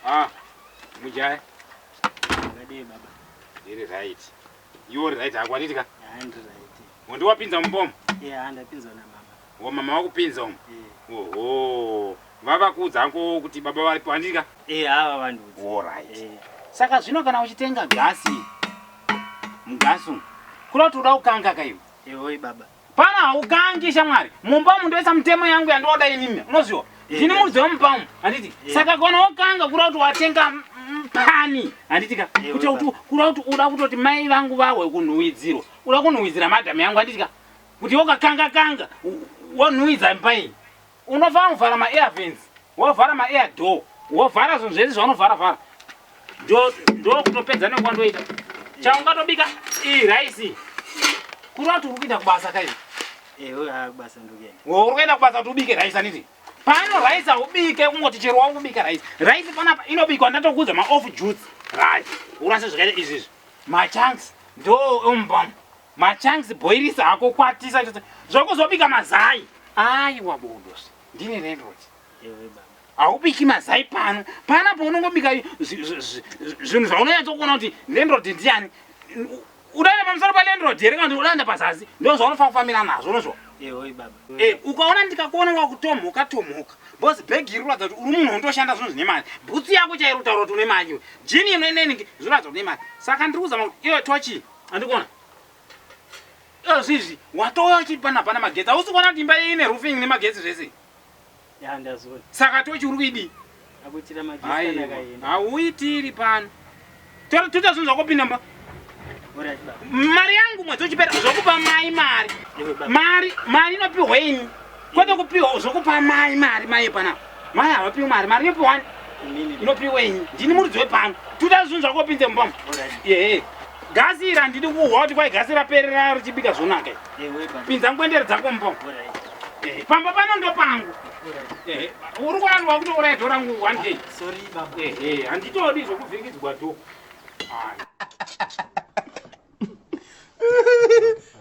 Ah, mujaya. Ngade baba. Iri right. You right akwanitika? Hand right. Mundi wapinza mumbomo? Ndapinza na mama. Wo mama wakupinza umu? Oho. Vava kuudzangu kuti baba varipo andika? Hava vandudzi. All right. Saka zvino kana uchitenga gasi. Mugasi umu. Kura kuti uda kukanga kaiwe? Oi baba. Pana haukangi shamwari. Mumba umu ndoisa mutemo yangu yandoda inini. Unoziva? Ndini mudzi wemumba umu. Handiti? Saka kana wakanga kura kuti watenga pani. Handitika? Kura kuti uda kutoti mai vangu vawe kunhuwidziro. Uda kunhuwidzira madhamu yangu handitika? Kuti wakakanga kanga wonhuwidza pai. Unofana kuvhara ma-air vents. Wovhara ma-air door. Wovhara zvinhu zvese zvaunovhara-vhara. Ndo kutopedza nekwandoita. Chaungatobika raisi. Kuri kuti uri kuenda kubasa kai? Kubasa ndikuenda. Uri kuenda kubasa kuti ubike raisi handiti? Pano raisi haubike kungoti chero wangu kubika raisi. Raisi panapa inobikwa ndatokudza ma-off juice. Right. Urase zvakaita izvizvi. Ma-chunks ndo emumbamu. Ma-chunks boilisa hako kwatisa. Zvokuzobika mazai. Aiwa bodos. Ndine landlord. Baba. Haubiki mazai pano. Panapo unongobika zvinhu zvaunonyatsokuona kuti landlord ndiani. Udaenda pamusoro palandlord here kana kuti udaenda pazasi. Ndo zvaunofana kufambira nazvo unozvo. Baba. Ukaona ndikakuona wakutomhoka. Bosi bhegi iri kuratidza kuti uri munhu unotoshanda zvinhu zvine mari. Bhutsu yako chairi kutaura kuti une mari iwe. Jini inoinenge zvinoratidza kuti une mari. Saka ndiri kuzama kuti iwe tochi. Andikuona? Zvizvi watouya uchipana magetsi. Hausi kuona kuti imba ine roofing nemagetsi zvese. Ndazoona. Saka tochi uri kuidii? Akuitira magetsi ndakaenda. Hauitiri pano. Toita zvinhu zvakupinda mba. Mari yangu mwedzi uchipera zvokupa mai mari. Mari inopiwa ini. Kwete kupiwa zvokupa mai mari mai panapa. Mai havapiwi mari. Mari inopiwa inopiwa ini. Ndini muridzi wepano. Toita zvinhu zvakupinze mubamo. Gasi iri handidi kuhwa kuti kwai gasi raperera richibika zvonaka. Pinza ngwendere dzako mubamo. Pamba pano ndo pangu. Uri kurandiwa kuti uraidho rangu 1K. Sorry baba. Handitodi zvokuvhikidzwa dho.